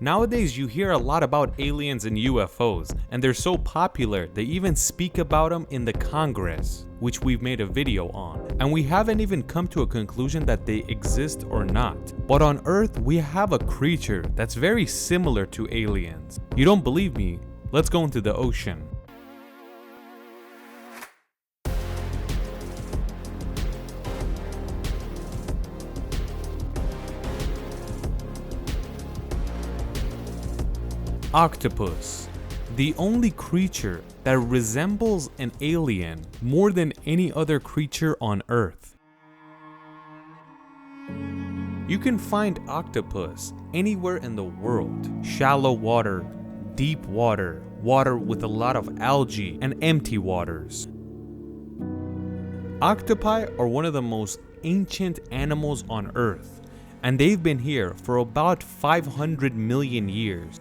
Nowadays, you hear a lot about aliens and UFOs, and they're so popular they even speak about them in the Congress, which we've made a video on. And we haven't even come to a conclusion that they exist or not. But on Earth, we have a creature that's very similar to aliens. You don't believe me? Let's go into the ocean. Octopus, the only creature that resembles an alien more than any other creature on Earth. You can find octopus anywhere in the world. Shallow water, deep water, water with a lot of algae, and empty waters. Octopi are one of the most ancient animals on Earth, and they've been here for about 500 million years.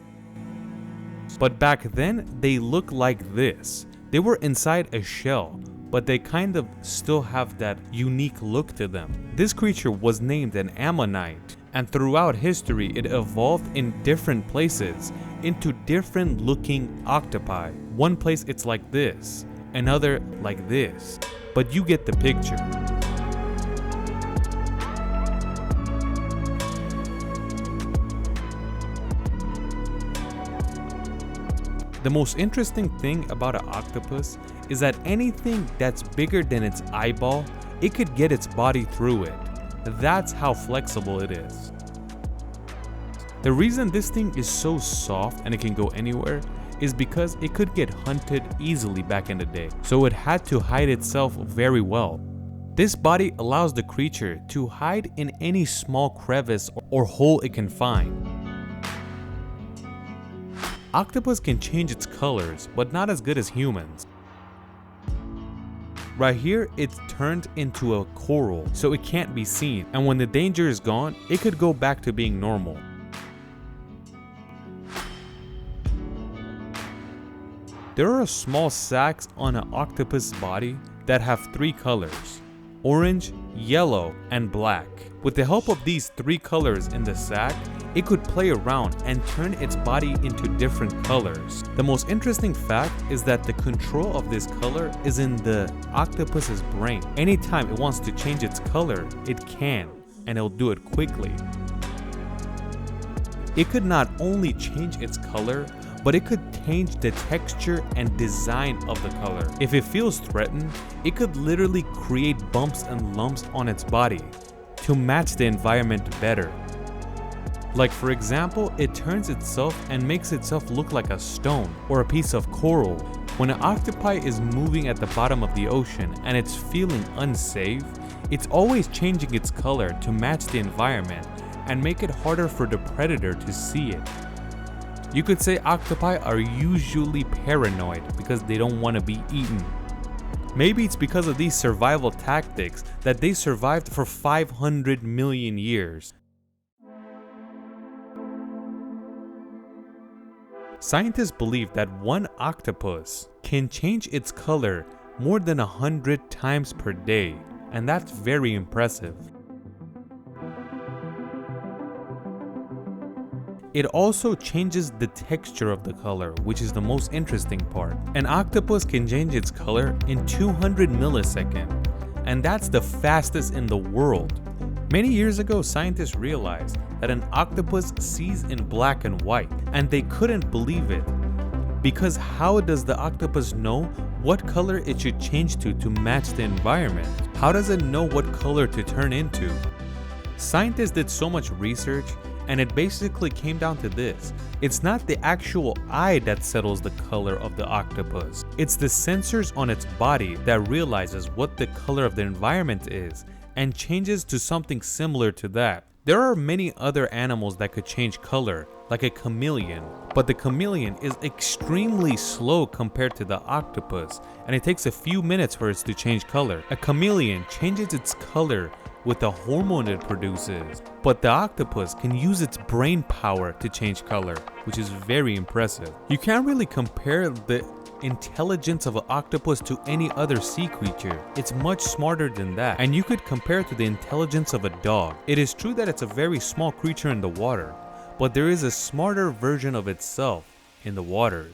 But back then, they looked like this. They were inside a shell, but they kind of still have that unique look to them. This creature was named an ammonite, and throughout history, it evolved in different places into different looking octopi. One place it's like this, another like this, but you get the picture. The most interesting thing about an octopus is that anything that's bigger than its eyeball, it could get its body through it. That's how flexible it is. The reason this thing is so soft and it can go anywhere is because it could get hunted easily back in the day, so it had to hide itself very well. This body allows the creature to hide in any small crevice or hole it can find. Octopus can change its colors, but not as good as humans. Right here, it's turned into a coral, so it can't be seen, and when the danger is gone, it could go back to being normal. There are small sacs on an octopus body that have 3 colors: orange, yellow, and black. With the help of these 3 colors in the sac, it could play around and turn its body into different colors. The most interesting fact is that the control of this color is in the octopus's brain. Anytime it wants to change its color, it can, and it'll do it quickly. It could not only change its color, but it could change the texture and design of the color. If it feels threatened, it could literally create bumps and lumps on its body to match the environment better. Like for example, it turns itself and makes itself look like a stone or a piece of coral. When an octopi is moving at the bottom of the ocean and it's feeling unsafe, it's always changing its color to match the environment and make it harder for the predator to see it. You could say octopi are usually paranoid because they don't want to be eaten. Maybe it's because of these survival tactics that they survived for 500 million years. Scientists believe that one octopus can change its color more than 100 times per day, and that's very impressive. It also changes the texture of the color, which is the most interesting part. An octopus can change its color in 200 milliseconds, and that's the fastest in the world. Many years ago, scientists realized that an octopus sees in black and white, and they couldn't believe it. Because how does the octopus know what color it should change to match the environment? How does it know what color to turn into? Scientists did so much research, and it basically came down to this. It's not the actual eye that settles the color of the octopus. It's the sensors on its body that realizes what the color of the environment is and changes to something similar to that. There are many other animals that could change color, like a chameleon, but the chameleon is extremely slow compared to the octopus, and it takes a few minutes for it to change color. A chameleon changes its color with the hormone it produces, but the octopus can use its brain power to change color, which is very impressive. You can't really compare the intelligence of an octopus to any other sea creature. It's much smarter than that, and you could compare it to the intelligence of a dog. It is true that it's a very small creature in the water, but there is a smarter version of itself in the water.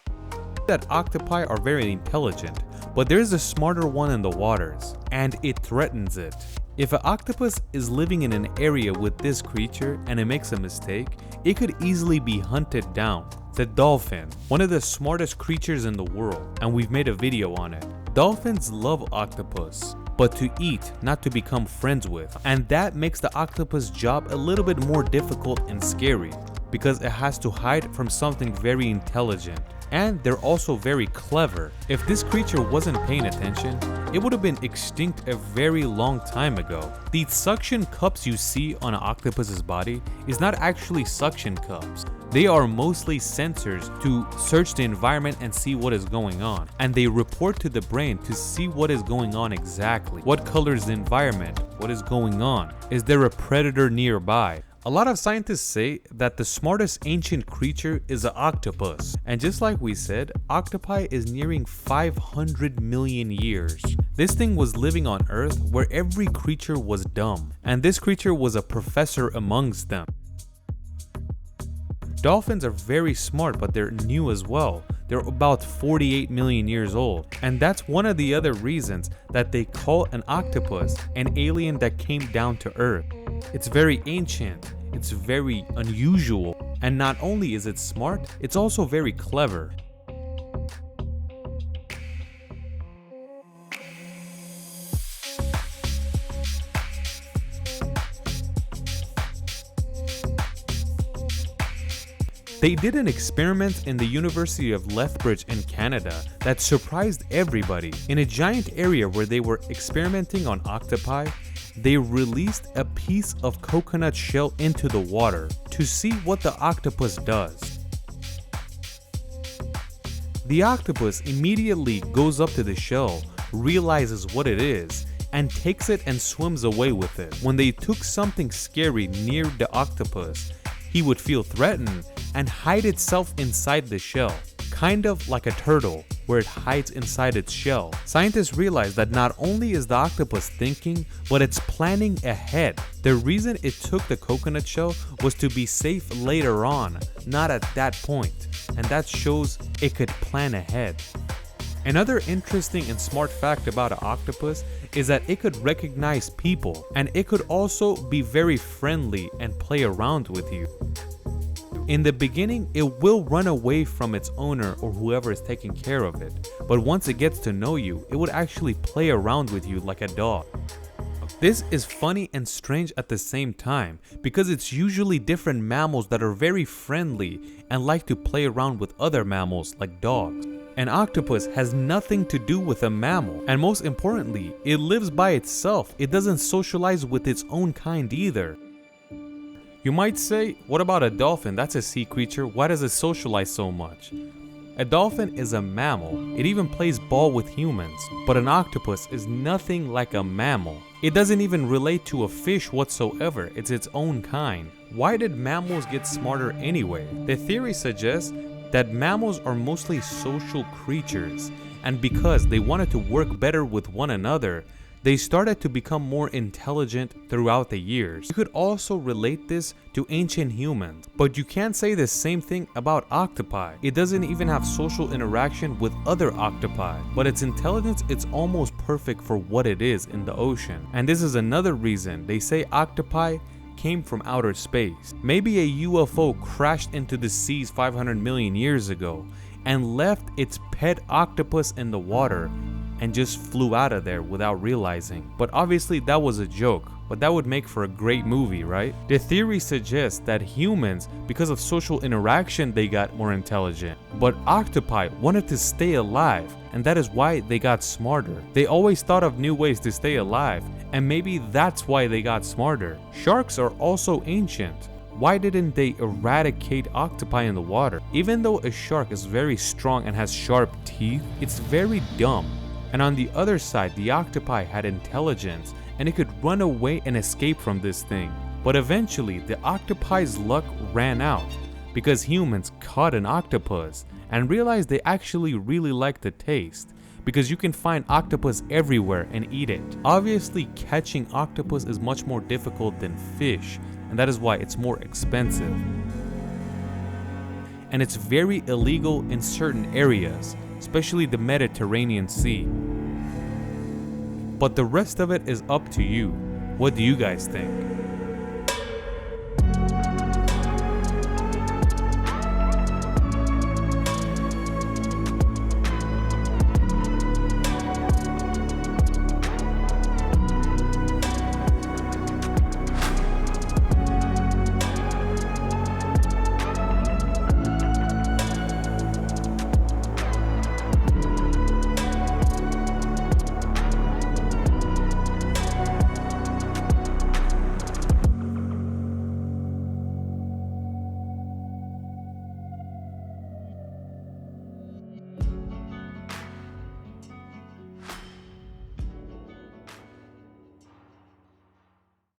That octopi are very intelligent, but there is a smarter one in the waters, and it threatens it. If an octopus is living in an area with this creature and it makes a mistake, it could easily be hunted down. The dolphin, one of the smartest creatures in the world, and we've made a video on it. Dolphins love octopus, but to eat, not to become friends with, and that makes the octopus job a little bit more difficult and scary, because it has to hide from something very intelligent. And they're also very clever. If this creature wasn't paying attention, it would have been extinct a very long time ago. The suction cups you see on an octopus's body is not actually suction cups. They are mostly sensors to search the environment and see what is going on. And they report to the brain to see what is going on exactly. What color is the environment? What is going on? Is there a predator nearby? A lot of scientists say that the smartest ancient creature is an octopus. And just like we said, octopi is nearing 500 million years. This thing was living on Earth where every creature was dumb. And this creature was a professor amongst them. Dolphins are very smart, but they're new as well. They're about 48 million years old. And that's one of the other reasons that they call an octopus an alien that came down to Earth. It's very ancient, it's very unusual, and not only is it smart, it's also very clever. They did an experiment in the University of Lethbridge in Canada that surprised everybody. In a giant area where they were experimenting on octopi, they released a piece of coconut shell into the water to see what the octopus does. The octopus immediately goes up to the shell, realizes what it is, and takes it and swims away with it. When they took something scary near the octopus, he would feel threatened and hide itself inside the shell, kind of like a turtle where it hides inside its shell. Scientists realized that not only is the octopus thinking, but it's planning ahead. The reason it took the coconut shell was to be safe later on, not at that point, and that shows it could plan ahead. Another interesting and smart fact about an octopus is that it could recognize people, and it could also be very friendly and play around with you. In the beginning, it will run away from its owner or whoever is taking care of it, but once it gets to know you, it would actually play around with you like a dog. This is funny and strange at the same time, because it's usually different mammals that are very friendly and like to play around with other mammals like dogs. An octopus has nothing to do with a mammal, and most importantly, it lives by itself. It doesn't socialize with its own kind either. You might say, what about a dolphin? That's a sea creature. Why does it socialize so much? A dolphin is a mammal. It even plays ball with humans. But an octopus is nothing like a mammal. It doesn't even relate to a fish whatsoever. It's its own kind. Why did mammals get smarter anyway? The theory suggests that mammals are mostly social creatures, and because they wanted to work better with one another, they started to become more intelligent throughout the years. You could also relate this to ancient humans, but you can't say the same thing about octopi. It doesn't even have social interaction with other octopi, but its intelligence is almost perfect for what it is in the ocean. And this is another reason they say octopi came from outer space. Maybe a UFO crashed into the seas 500 million years ago and left its pet octopus in the water and just flew out of there without realizing. But obviously that was a joke, but that would make for a great movie, right? The theory suggests that humans, because of social interaction, they got more intelligent. But octopi wanted to stay alive, and that is why they got smarter. They always thought of new ways to stay alive, and maybe that's why they got smarter. Sharks are also ancient. Why didn't they eradicate octopi in the water? Even though a shark is very strong and has sharp teeth, it's very dumb. And on the other side, the octopi had intelligence, and it could run away and escape from this thing. But eventually, the octopi's luck ran out because humans caught an octopus and realized they actually really like the taste, because you can find octopus everywhere and eat it. Obviously, catching octopus is much more difficult than fish, and that is why it's more expensive. and it's very illegal in certain areas, especially the Mediterranean Sea. But the rest of it is up to you. What do you guys think?